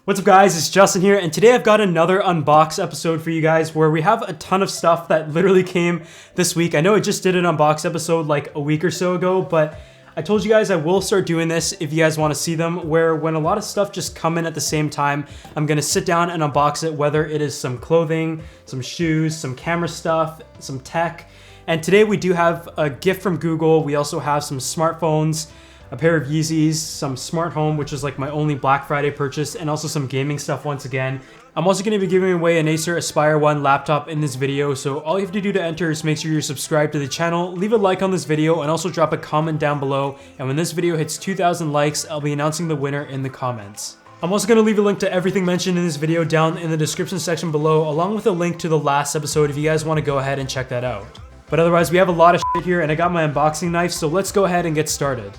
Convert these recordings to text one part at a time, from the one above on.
What's up guys, it's Justin here, and today I've got another unbox episode for you guys where we have a ton of stuff that literally came this week. I know I just did an unbox episode like a week or so ago, but I told you guys I will start doing this if you guys want to see them, where when a lot of stuff just come in at the same time, I'm going to sit down and unbox it, whether it is some clothing, some shoes, some camera stuff, some tech. And today we do have a gift from Google. We also have some smartphones, a pair of Yeezys, some smart home, which is like my only Black Friday purchase, and also some gaming stuff once again. I'm also going to be giving away an Acer Aspire One laptop in this video, so all you have to do to enter is make sure you're subscribed to the channel, leave a like on this video, and also drop a comment down below. And when this video hits 2,000 likes, I'll be announcing the winner in the comments. I'm also going to leave a link to everything mentioned in this video down in the description section below, along with a link to the last episode if you guys want to go ahead and check that out. But otherwise, we have a lot of shit here, and I got my unboxing knife, so let's go ahead and get started.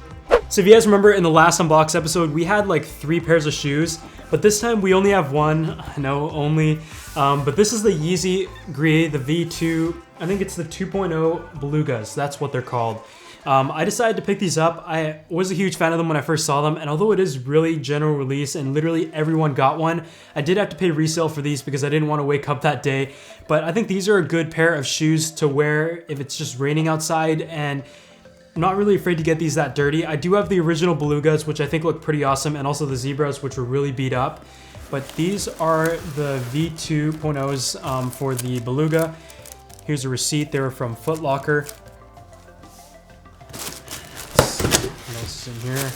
So if you guys remember in the last unbox episode, we had like 3 pairs of shoes, but this time we only have one. No, only. But this is the Yeezy Gris, the V2, I think it's the 2.0 Belugas, that's what they're called. I decided to pick these up. I was a huge fan of them when I first saw them, and although it is really general release and literally everyone got one, I did have to pay resale for these because I didn't want to wake up that day. But I think these are a good pair of shoes to wear if it's just raining outside, and I'm not really afraid to get these that dirty. I do have the original Belugas, which I think look pretty awesome, and also the Zebras, which were really beat up. But these are the V2.0s for the Beluga. Here's a receipt. They were from Foot Locker. What else is in here?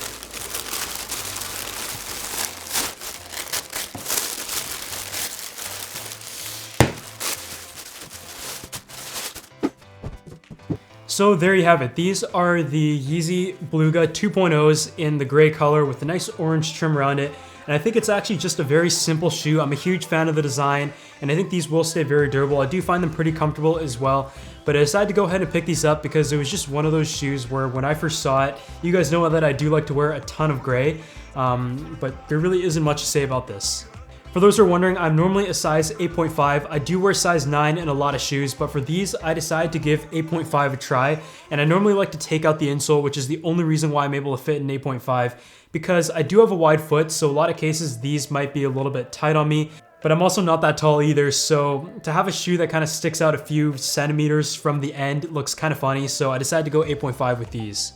So there you have it. These are the Yeezy Beluga 2.0s in the gray color with a nice orange trim around it. And I think it's actually just a very simple shoe. I'm a huge fan of the design, and I think these will stay very durable. I do find them pretty comfortable as well. But I decided to go ahead and pick these up because it was just one of those shoes where when I first saw it, you guys know that I do like to wear a ton of gray, but there really isn't much to say about this. For those who are wondering, I'm normally a size 8.5. I do wear size 9 in a lot of shoes, but for these, I decided to give 8.5 a try. And I normally like to take out the insole, which is the only reason why I'm able to fit in 8.5, because I do have a wide foot, so a lot of cases, these might be a little bit tight on me. But I'm also not that tall either, so to have a shoe that kind of sticks out a few centimeters from the end looks kind of funny, so I decided to go 8.5 with these.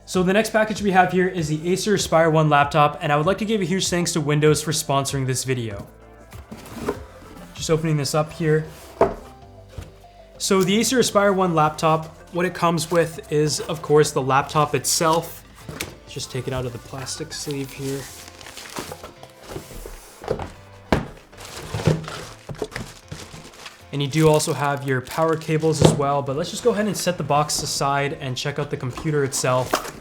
So the next package we have here is the Acer Aspire One laptop, and I would like to give a huge thanks to Windows for sponsoring this video. Just opening this up here. So the Acer Aspire One laptop, what it comes with is, of course, the laptop itself. Just take it out of the plastic sleeve here. And you do also have your power cables as well, but let's just go ahead and set the box aside and check out the computer itself.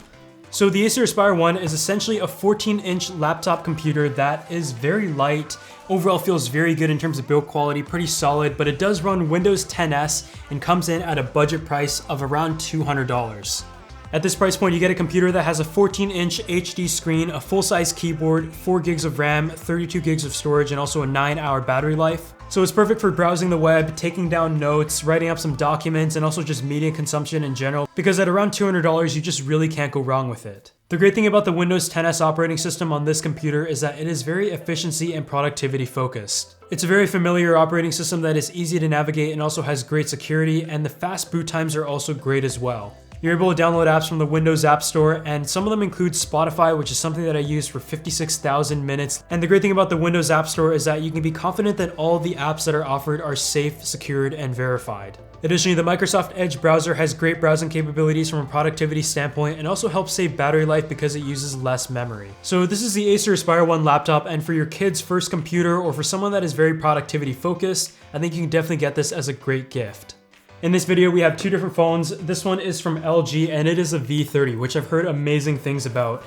So the Acer Aspire One is essentially a 14-inch laptop computer that is very light. Overall feels very good in terms of build quality, pretty solid, but it does run Windows 10s and comes in at a budget price of around $200. At this price point, you get a computer that has a 14-inch HD screen, a full-size keyboard, 4 gigs of RAM, 32 gigs of storage, and also a 9-hour battery life. So it's perfect for browsing the web, taking down notes, writing up some documents, and also just media consumption in general, because at around $200, you just really can't go wrong with it. The great thing about the Windows 10s operating system on this computer is that it is very efficiency and productivity focused. It's a very familiar operating system that is easy to navigate and also has great security, and the fast boot times are also great as well. You're able to download apps from the Windows App Store, and some of them include Spotify, which is something that I use for 56,000 minutes. And the great thing about the Windows App Store is that you can be confident that all the apps that are offered are safe, secured, and verified. Additionally, the Microsoft Edge browser has great browsing capabilities from a productivity standpoint and also helps save battery life because it uses less memory. So this is the Acer Aspire One laptop, and for your kid's first computer or for someone that is very productivity focused, I think you can definitely get this as a great gift. In this video, we have 2 different phones. This one is from LG, and it is a V30, which I've heard amazing things about.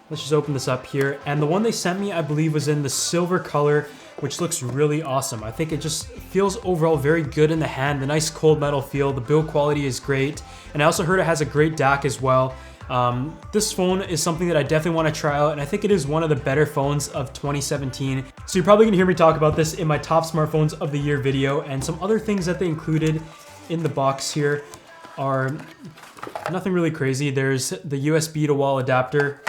Let's just open this up here. And the one they sent me, I believe, was in the silver color, which looks really awesome. I think it just feels overall very good in the hand, the nice cold metal feel, the build quality is great. And I also heard it has a great DAC as well. This phone is something that I definitely want to try out, and I think it is one of the better phones of 2017. So you're probably gonna hear me talk about this in my top smartphones of the year video, and some other things that they included in the box here are nothing really crazy. There's the USB to wall adapter,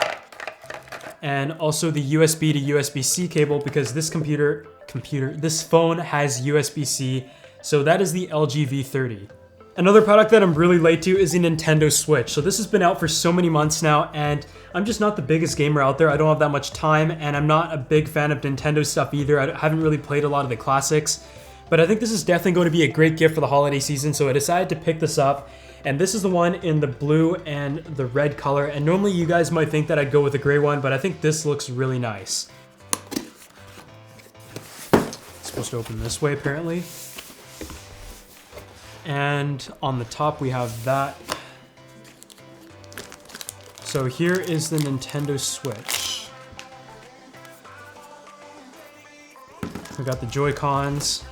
and also the USB to USB-C cable because this this phone has USB-C, so that is the LG V30. Another product that I'm really late to is the Nintendo Switch. So this has been out for so many months now, and I'm just not the biggest gamer out there. I don't have that much time, and I'm not a big fan of Nintendo stuff either. I haven't really played a lot of the classics, but I think this is definitely going to be a great gift for the holiday season, so I decided to pick this up. And this is the one in the blue and the red color, and normally you guys might think that I'd go with the gray one, but I think this looks really nice. It's supposed to open this way apparently. And on the top we have that. So here is the Nintendo Switch. We got the Joy-Cons.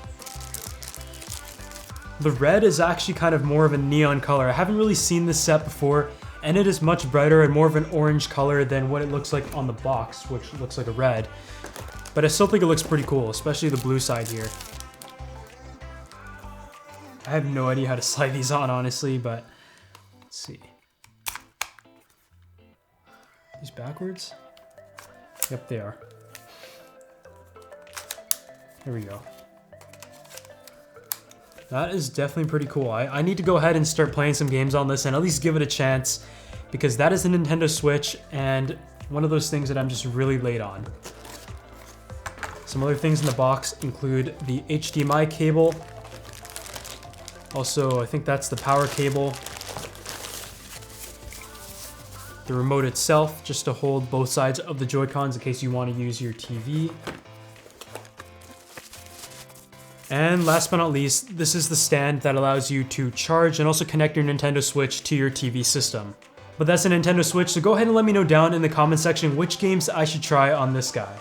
The red is actually kind of more of a neon color. I haven't really seen this set before, and it is much brighter and more of an orange color than what it looks like on the box, which looks like a red. But I still think it looks pretty cool, especially the blue side here. I have no idea how to slide these on, honestly, but let's see. These backwards? Yep, they are. Here we go. That is definitely pretty cool. I need to go ahead and start playing some games on this and at least give it a chance, because that is the Nintendo Switch and one of those things that I'm just really late on. Some other things in the box include the HDMI cable. Also, I think that's the power cable. The remote itself, just to hold both sides of the Joy-Cons in case you want to use your TV. And last but not least, this is the stand that allows you to charge and also connect your Nintendo Switch to your TV system. But that's a Nintendo Switch, so go ahead and let me know down in the comment section which games I should try on this guy.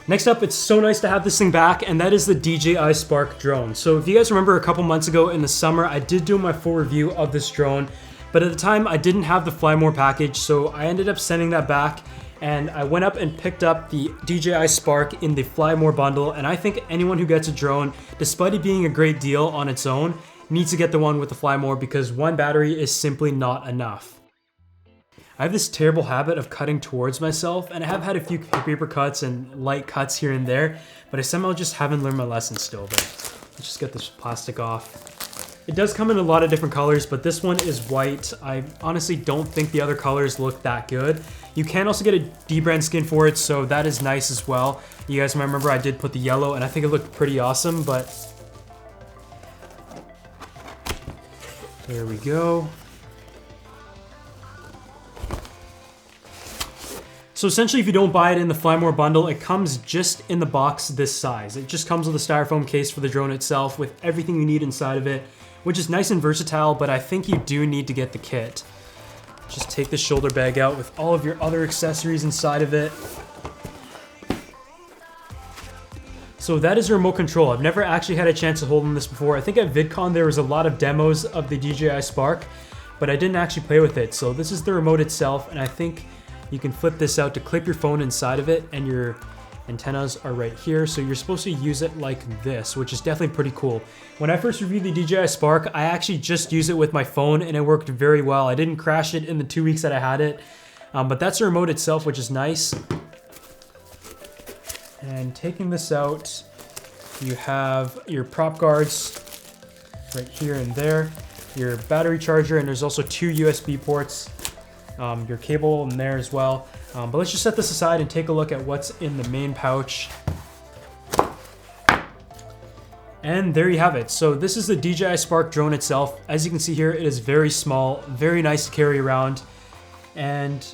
Next up, it's so nice to have this thing back, and that is the DJI Spark drone. So if you guys remember a couple months ago in the summer, I did do my full review of this drone, but at the time I didn't have the Fly More package, so I ended up sending that back, and I went up and picked up the DJI Spark in the Fly More bundle, and I think anyone who gets a drone, despite it being a great deal on its own, needs to get the one with the Fly More because one battery is simply not enough. I have this terrible habit of cutting towards myself, and I have had a few paper cuts and light cuts here and there, but I somehow just haven't learned my lesson still. But let's just get this plastic off. It does come in a lot of different colors, but this one is white. I honestly don't think the other colors look that good. You can also get a D-brand skin for it, so that is nice as well. You guys might remember I did put the yellow, and I think it looked pretty awesome, but there we go. So essentially, if you don't buy it in the Fly More bundle, it comes just in the box this size. It just comes with a styrofoam case for the drone itself with everything you need inside of it, which is nice and versatile, but I think you do need to get the kit. Just take the shoulder bag out with all of your other accessories inside of it. So that is a remote control. I've never actually had a chance to hold on this before. I think at VidCon there was a lot of demos of the DJI Spark, but I didn't actually play with it. So this is the remote itself, and I think you can flip this out to clip your phone inside of it, and your antennas are right here. So you're supposed to use it like this, which is definitely pretty cool. When I first reviewed the DJI Spark, I actually just used it with my phone and it worked very well. I didn't crash it in the 2 weeks that I had it, but that's the remote itself, which is nice. And taking this out, you have your prop guards right here and there, your battery charger, and there's also 2 USB ports. Your cable in there as well. But let's just set this aside and take a look at what's in the main pouch. And there you have it. So this is the DJI Spark drone itself. As you can see here, it is very small, very nice to carry around. And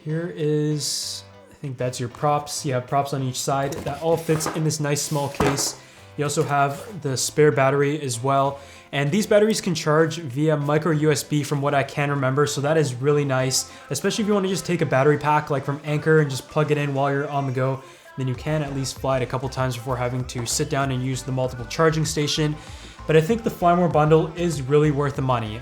here is, I think that's your props. You have props on each side. That all fits in this nice small case. You also have the spare battery as well. And these batteries can charge via micro USB from what I can remember, so that is really nice, especially if you want to just take a battery pack like from Anchor and just plug it in while you're on the go. Then you can at least fly it a couple times before having to sit down and use the multiple charging station. But I think the Fly More bundle is really worth the money.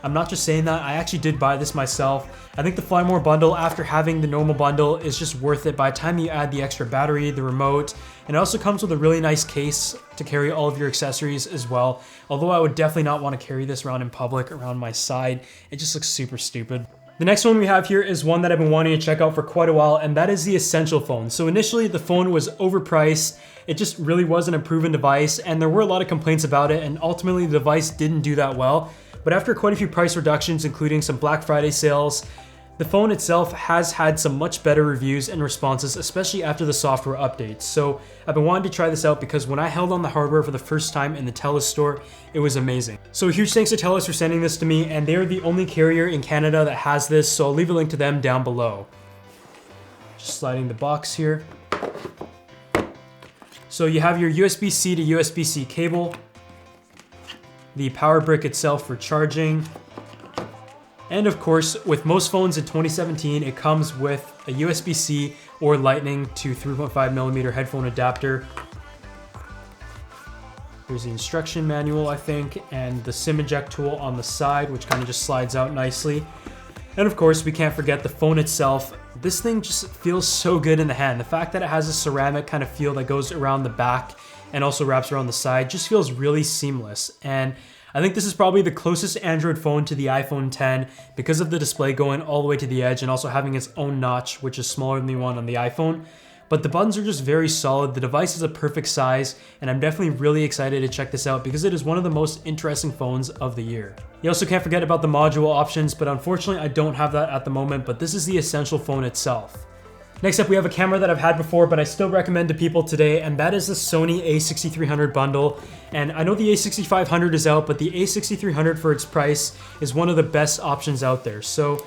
I'm not just saying that, I actually did buy this myself. I think the Fly More bundle, after having the normal bundle, is just worth it by the time you add the extra battery, the remote, and it also comes with a really nice case to carry all of your accessories as well. Although I would definitely not want to carry this around in public, around my side. It just looks super stupid. The next one we have here is one that I've been wanting to check out for quite a while, and that is the Essential phone. So initially the phone was overpriced, it just really wasn't a proven device, and there were a lot of complaints about it, and ultimately the device didn't do that well. But after quite a few price reductions, including some Black Friday sales, the phone itself has had some much better reviews and responses, especially after the software updates. So I've been wanting to try this out because when I held on the hardware for the first time in the TELUS store, it was amazing. So a huge thanks to TELUS for sending this to me, and they are the only carrier in Canada that has this, so I'll leave a link to them down below. Just sliding the box here. So you have your USB-C to USB-C cable, the power brick itself for charging, and of course, with most phones in 2017, it comes with a USB-C or Lightning to 3.5mm headphone adapter. Here's the instruction manual, I think, and the SIM eject tool on the side, which kind of just slides out nicely. And of course, we can't forget the phone itself. This thing just feels so good in the hand. The fact that it has a ceramic kind of feel that goes around the back and also wraps around the side just feels really seamless. And I think this is probably the closest Android phone to the iPhone X because of the display going all the way to the edge and also having its own notch, which is smaller than the one on the iPhone. But the buttons are just very solid, the device is a perfect size, and I'm definitely really excited to check this out because it is one of the most interesting phones of the year. You also can't forget about the module options, but unfortunately I don't have that at the moment, but this is the Essential phone itself. Next up, we have a camera that I've had before, but I still recommend to people today, and that is the Sony A6300 bundle. And I know the A6500 is out, but the A6300 for its price is one of the best options out there. So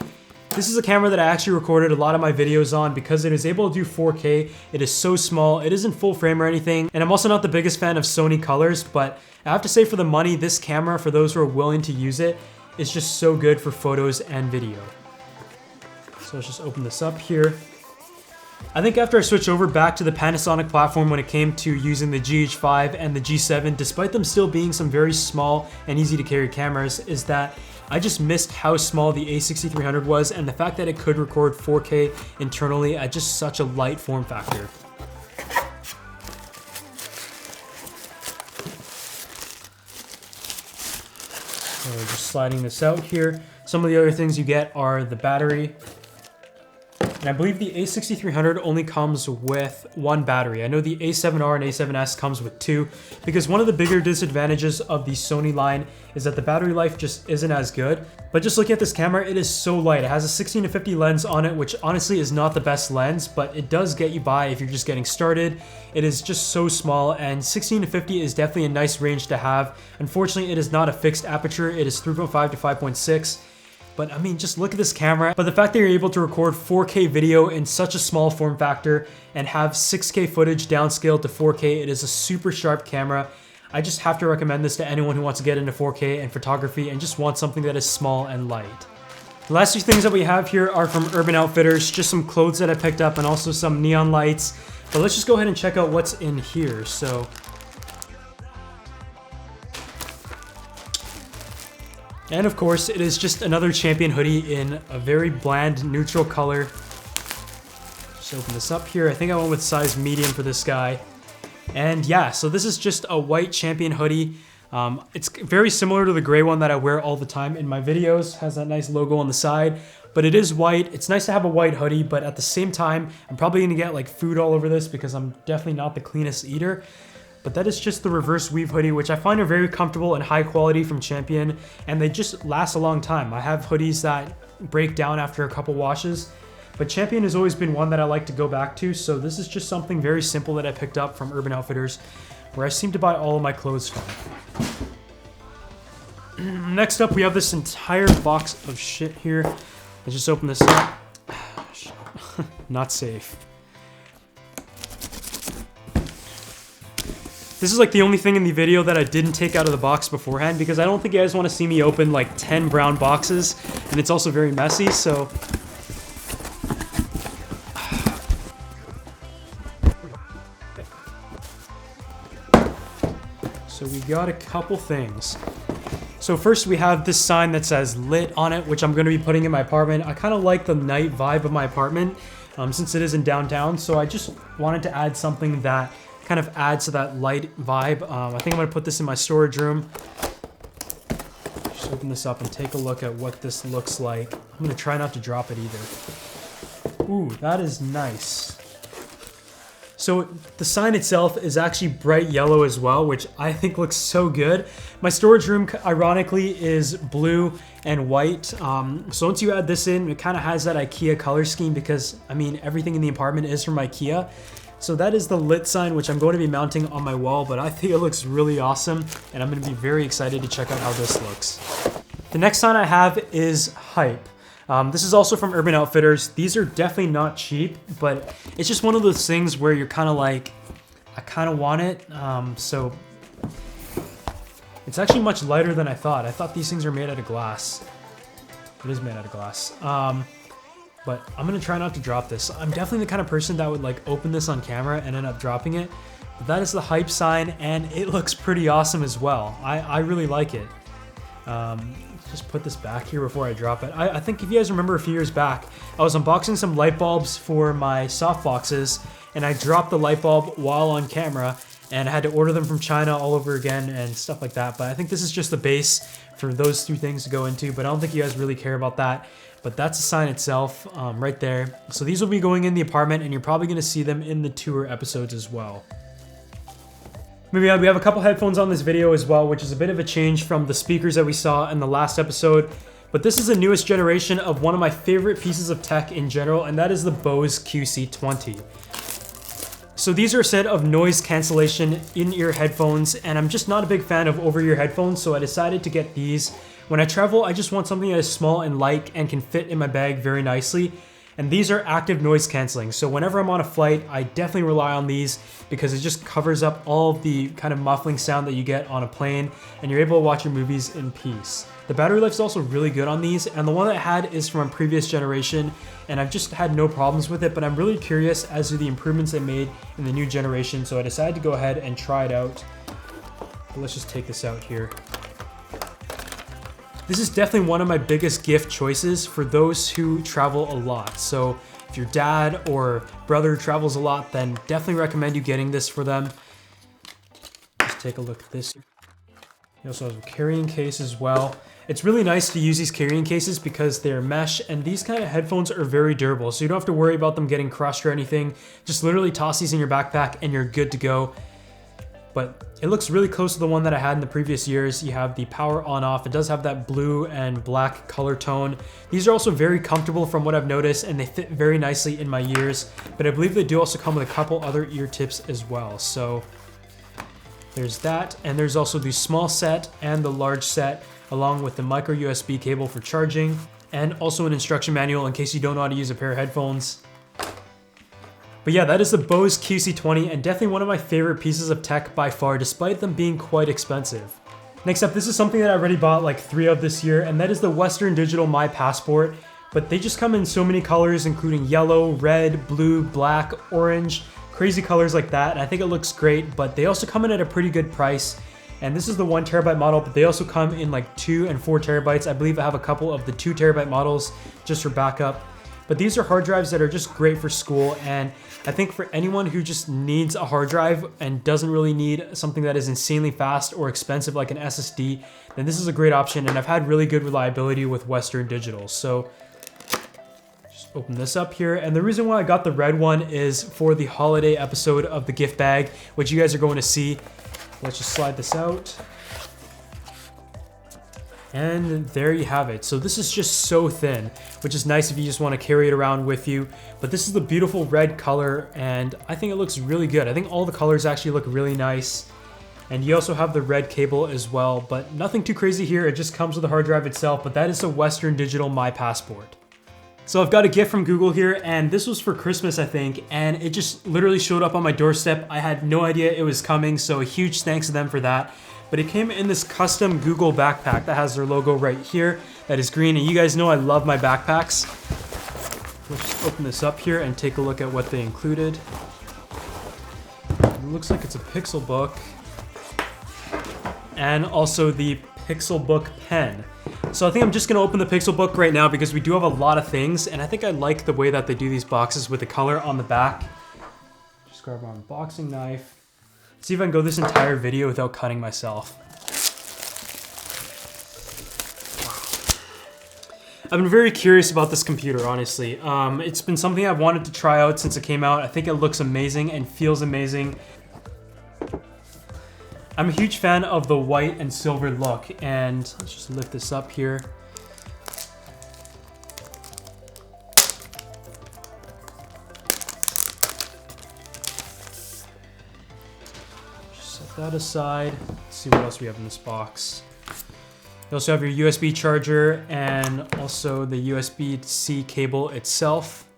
this is a camera that I actually recorded a lot of my videos on because it is able to do 4K. It is so small, it isn't full frame or anything, and I'm also not the biggest fan of Sony colors, but I have to say for the money, this camera, for those who are willing to use it, is just so good for photos and video. So let's just open this up here. I think after I switched over back to the Panasonic platform when it came to using the GH5 and the G7, despite them still being some very small and easy to carry cameras, is that I just missed how small the A6300 was and the fact that it could record 4K internally at just such a light form factor. So we're just sliding this out here. Some of the other things you get are the battery. And I believe the A6300 only comes with one battery. I know the A7R and A7S comes with two, because one of the bigger disadvantages of the Sony line is that the battery life just isn't as good. But just looking at this camera, it is so light. It has a 16-50 lens on it, which honestly is not the best lens, but it does get you by if you're just getting started. It is just so small, and 16-50 is definitely a nice range to have. Unfortunately, it is not a fixed aperture. It is 3.5 to 5.6. But I mean, just look at this camera. But the fact that you're able to record 4K video in such a small form factor and have 6K footage downscaled to 4K, it is a super sharp camera. I just have to recommend this to anyone who wants to get into 4K and photography and just wants something that is small and light. The last two things that we have here are from Urban Outfitters, just some clothes that I picked up and also some neon lights. But let's just go ahead and check out what's in here. So and of course, it is just another Champion hoodie in a very bland neutral color. Just open this up here. I think I went with size medium for this guy. And yeah, so this is just a white Champion hoodie. It's very similar to the gray one that I wear all the time in my videos. Has that nice logo on the side, but it is white. It's nice to have a white hoodie, but at the same time, I'm probably gonna get like food all over this because I'm definitely not the cleanest eater. But that is just the reverse weave hoodie, which I find are very comfortable and high quality from Champion, and they just last a long time. I have hoodies that break down after a couple washes, but Champion has always been one that I like to go back to, so this is just something very simple that I picked up from Urban Outfitters, where I seem to buy all of my clothes from. Next up, we have this entire box of shit here. Let's just open this up. Not safe. This is like the only thing in the video that I didn't take out of the box beforehand because I don't think you guys want to see me open like 10 brown boxes, and it's also very messy, so. So we got a couple things. So first we have this sign that says lit on it, which I'm going to be putting in my apartment. I kind of like the night vibe of my apartment since it is in downtown, so I just wanted to add something that kind of adds to that light vibe. I think I'm gonna put this in my storage room. Just open this up and take a look at what this looks like. I'm gonna try not to drop it either. Ooh, that is nice. So the sign itself is actually bright yellow as well, which I think looks so good. My storage room, ironically, is blue and white. So once you add this in, it kind of has that IKEA color scheme because, I mean, everything in the apartment is from IKEA. So that is the lit sign, which I'm going to be mounting on my wall, but I think it looks really awesome, and I'm going to be very excited to check out how this looks. The next sign I have is Hype. This is also from Urban Outfitters. These are definitely not cheap, but it's just one of those things where you're kind of like, I kind of want it. So it's actually much lighter than I thought. I thought these things are made out of glass. It is made out of glass. But I'm gonna try not to drop this. I'm definitely the kind of person that would like open this on camera and end up dropping it. But that is the Hype sign, and it looks pretty awesome as well. I really like it. Just put this back here before I drop it. I think if you guys remember a few years back, I was unboxing some light bulbs for my soft boxes, and I dropped the light bulb while on camera, and I had to order them from China all over again and stuff like that. But I think this is just the base for those two things to go into, but I don't think you guys really care about that. But that's the sign itself right there. So these will be going in the apartment, and you're probably gonna see them in the tour episodes as well. We have a couple headphones on this video as well, which is a bit of a change from the speakers that we saw in the last episode. But this is the newest generation of one of my favorite pieces of tech in general, and that is the Bose QC25. So these are a set of noise cancellation in-ear headphones, and I'm just not a big fan of over-ear headphones, so I decided to get these. When I travel, I just want something that is small and light and can fit in my bag very nicely. And these are active noise canceling. So whenever I'm on a flight, I definitely rely on these because it just covers up all of the kind of muffling sound that you get on a plane, and you're able to watch your movies in peace. The battery life is also really good on these, and the one that I had is from a previous generation, and I've just had no problems with it, but I'm really curious as to the improvements they made in the new generation, so I decided to go ahead and try it out. But let's just take this out here. This is definitely one of my biggest gift choices for those who travel a lot. So if your dad or brother travels a lot, then definitely recommend you getting this for them. Let's take a look at this. It also has a carrying case as well. It's really nice to use these carrying cases because they're mesh, and these kind of headphones are very durable, so you don't have to worry about them getting crushed or anything. Just literally toss these in your backpack and you're good to go. But it looks really close to the one that I had in the previous years. You have the power on off. It does have that blue and black color tone. These are also very comfortable from what I've noticed, and they fit very nicely in my ears. But I believe they do also come with a couple other ear tips as well. So there's that, and there's also the small set and the large set, along with the micro USB cable for charging, and also an instruction manual in case you don't know how to use a pair of headphones. But yeah, that is the Bose QC25, and definitely one of my favorite pieces of tech by far, despite them being quite expensive. Next up, this is something that I already bought like 3 of this year, and that is the Western Digital My Passport. But they just come in so many colors, including yellow, red, blue, black, orange, crazy colors like that, and I think it looks great, but they also come in at a pretty good price. And this is the 1 terabyte model, but they also come in like 2 and 4 terabytes. I believe I have a couple of the 2 terabyte models just for backup. But these are hard drives that are just great for school, and I think for anyone who just needs a hard drive and doesn't really need something that is insanely fast or expensive like an SSD, then this is a great option, and I've had really good reliability with Western Digital. So just open this up here, and the reason why I got the red one is for the holiday episode of the gift bag, which you guys are going to see. Let's just slide this out. And there you have it. So this is just so thin, which is nice if you just want to carry it around with you. But this is the beautiful red color, and I think it looks really good. I think all the colors actually look really nice. And you also have the red cable as well, but nothing too crazy here. It just comes with the hard drive itself, but that is the Western Digital My Passport. So I've got a gift from Google here, and this was for Christmas, I think, and it just literally showed up on my doorstep. I had no idea it was coming, so a huge thanks to them for that. But it came in this custom Google backpack that has their logo right here that is green, and you guys know I love my backpacks. Let's just open this up here and take a look at what they included. It looks like it's a Pixelbook, and also the Pixelbook pen. So I think I'm just gonna open the Pixelbook right now because we do have a lot of things, and I think I like the way that they do these boxes with the color on the back. Just grab my unboxing knife. See if I can go this entire video without cutting myself. I've been very curious about this computer, honestly. It's been something I've wanted to try out since it came out. I think it looks amazing and feels amazing. I'm a huge fan of the white and silver look, and let's just lift this up here. Just set that aside. Let's see what else we have in this box. You also have your USB charger and also the USB-C cable itself.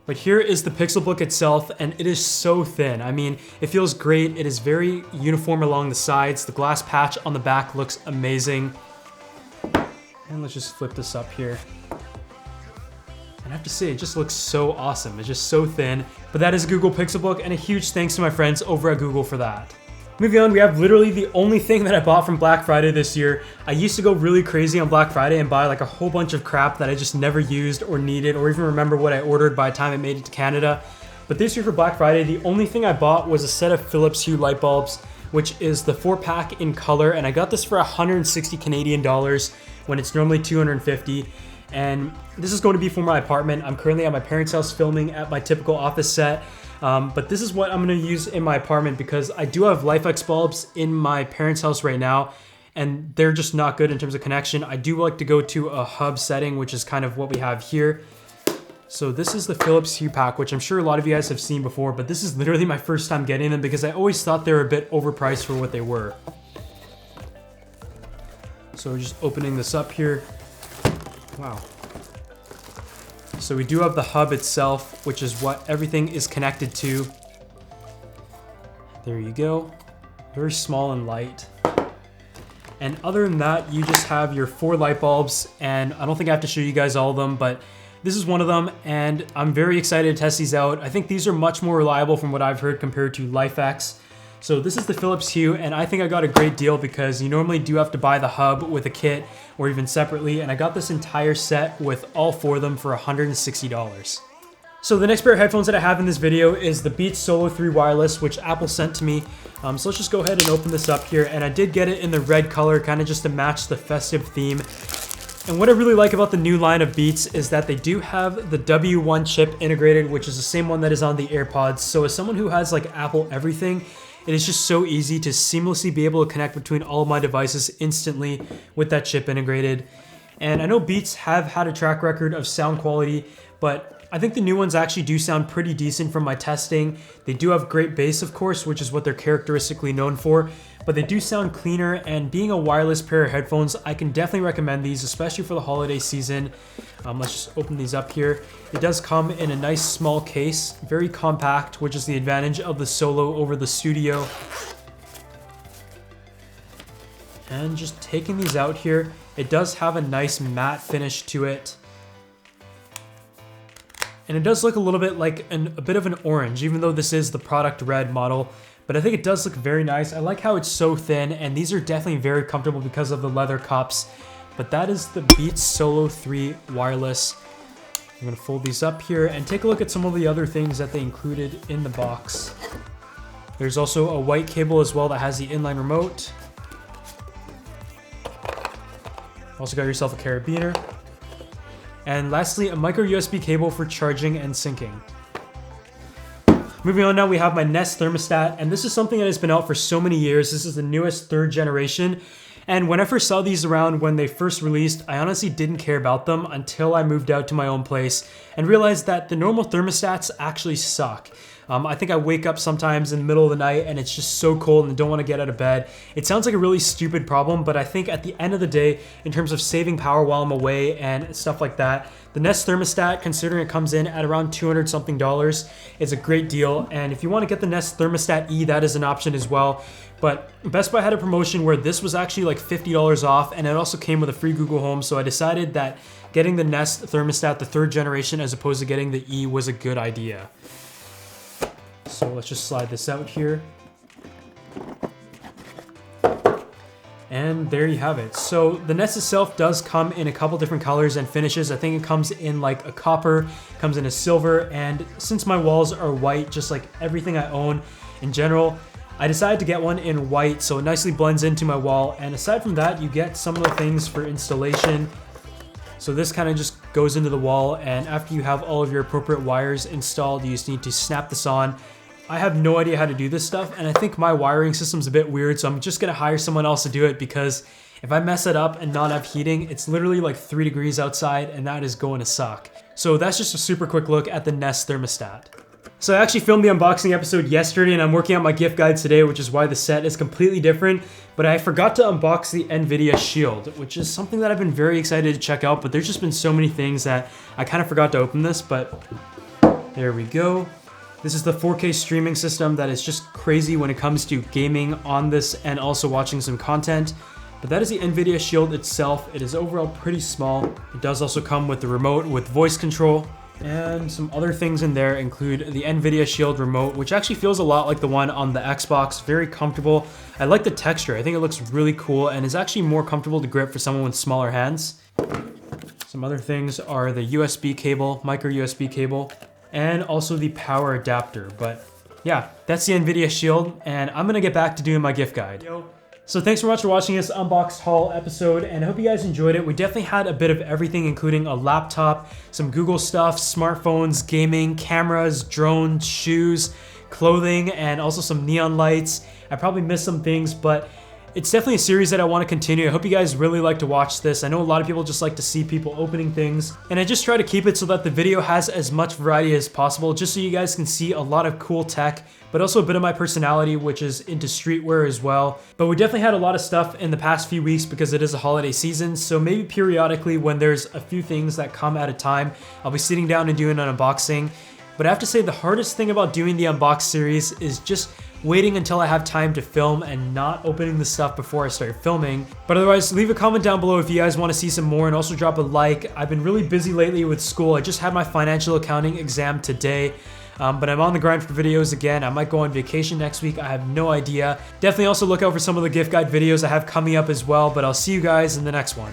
But here is the Pixelbook itself, and it is so thin. I mean, it feels great. It is very uniform along the sides. The glass patch on the back looks amazing. And let's just flip this up here. And I have to say, it just looks so awesome. It's just so thin. But that is a Google Pixelbook, and a huge thanks to my friends over at Google for that. Moving on, we have literally the only thing that I bought from Black Friday this year. I used to go really crazy on Black Friday and buy like a whole bunch of crap that I just never used or needed or even remember what I ordered by the time it made it to Canada. But this year for Black Friday, the only thing I bought was a set of Philips Hue light bulbs, which is the 4-pack in color, and I got this for 160 Canadian dollars when it's normally 250. And this is going to be for my apartment. I'm currently at my parents' house filming at my typical office set. But this is what I'm gonna use in my apartment because I do have LifeX bulbs in my parents' house right now, and they're just not good in terms of connection. I do like to go to a hub setting, which is kind of what we have here. So this is the Philips Hue pack, which I'm sure a lot of you guys have seen before, but this is literally my first time getting them because I always thought they were a bit overpriced for what they were. So we're just opening this up here. Wow. So we do have the hub itself, which is what everything is connected to. There you go. Very small and light. And other than that, you just have your 4 light bulbs, and I don't think I have to show you guys all of them, but this is one of them, and I'm very excited to test these out. I think these are much more reliable from what I've heard compared to LifeX. So this is the Philips Hue, and I think I got a great deal because you normally do have to buy the hub with a kit or even separately, and I got this entire set with all 4 of them for $160. So the next pair of headphones that I have in this video is the Beats Solo 3 Wireless, which Apple sent to me. So let's just go ahead and open this up here, and I did get it in the red color, kind of just to match the festive theme. And what I really like about the new line of Beats is that they do have the W1 chip integrated, which is the same one that is on the AirPods. So as someone who has like Apple everything, it is just so easy to seamlessly be able to connect between all of my devices instantly with that chip integrated. And I know Beats have had a track record of sound quality, but I think the new ones actually do sound pretty decent from my testing. They do have great bass, of course, which is what they're characteristically known for, but they do sound cleaner, and being a wireless pair of headphones, I can definitely recommend these, especially for the holiday season. Let's just open these up here. It does come in a nice small case, very compact, which is the advantage of the Solo over the Studio. And just taking these out here, it does have a nice matte finish to it. And it does look a little bit like a bit of an orange, even though this is the product red model. But I think it does look very nice. I like how it's so thin, and these are definitely very comfortable because of the leather cups. But that is the Beats Solo 3 Wireless. I'm gonna fold these up here and take a look at some of the other things that they included in the box. There's also a white cable as well that has the inline remote. Also got yourself a carabiner. And lastly, a micro USB cable for charging and syncing. Moving on now, we have my Nest thermostat, and this is something that has been out for so many years. This is the newest 3rd generation. And when I first saw these around when they first released, I honestly didn't care about them until I moved out to my own place and realized that the normal thermostats actually suck. I think I wake up sometimes in the middle of the night and it's just so cold and I don't want to get out of bed. It sounds like a really stupid problem, but I think at the end of the day, in terms of saving power while I'm away and stuff like that, the Nest thermostat, considering it comes in at around $200 something, is a great deal. And if you want to get the Nest Thermostat E, that is an option as well. But Best Buy had a promotion where this was actually like $50 off, and it also came with a free Google Home. So I decided that getting the Nest thermostat, the 3rd generation, as opposed to getting the E, was a good idea. So let's just slide this out here. And there you have it. So the Nest itself does come in a couple different colors and finishes. I think it comes in like a copper, comes in a silver, and since my walls are white, just like everything I own in general, I decided to get one in white so it nicely blends into my wall. And aside from that, you get some of the things for installation. So this kind of just goes into the wall, and after you have all of your appropriate wires installed, you just need to snap this on. I have no idea how to do this stuff, and I think my wiring system's a bit weird, so I'm just gonna hire someone else to do it, because if I mess it up and not have heating, it's literally like 3 degrees outside, and that is going to suck. So that's just a super quick look at the Nest thermostat. So I actually filmed the unboxing episode yesterday, and I'm working on my gift guide today, which is why the set is completely different. But I forgot to unbox the Nvidia Shield, which is something that I've been very excited to check out, but there's just been so many things that I kind of forgot to open this, but there we go. This is the 4K streaming system that is just crazy when it comes to gaming on this and also watching some content. But that is the Nvidia Shield itself. It is overall pretty small. It does also come with the remote with voice control. And some other things in there include the Nvidia Shield remote, which actually feels a lot like the one on the Xbox. Very comfortable. I like the texture. I think it looks really cool and is actually more comfortable to grip for someone with smaller hands. Some other things are the USB cable, micro USB cable, and also the power adapter. But yeah, that's the Nvidia Shield, and I'm gonna get back to doing my gift guide. So thanks so much for watching this unboxed haul episode, and I hope you guys enjoyed it. We definitely had a bit of everything, including a laptop, some Google stuff, smartphones, gaming, cameras, drones, shoes, clothing, and also some neon lights. I probably missed some things, but it's definitely a series that I want to continue. I hope you guys really like to watch this. I know a lot of people just like to see people opening things, and I just try to keep it so that the video has as much variety as possible, just so you guys can see a lot of cool tech, but also a bit of my personality, which is into streetwear as well. But we definitely had a lot of stuff in the past few weeks because it is a holiday season, so maybe periodically when there's a few things that come at a time, I'll be sitting down and doing an unboxing. But I have to say the hardest thing about doing the unbox series is just waiting until I have time to film and not opening the stuff before I start filming. But otherwise, leave a comment down below if you guys want to see some more, and also drop a like. I've been really busy lately with school. I just had my financial accounting exam today. But I'm on the grind for videos again. I might go on vacation next week. I have no idea. Definitely also look out for some of the gift guide videos I have coming up as well, but I'll see you guys in the next one.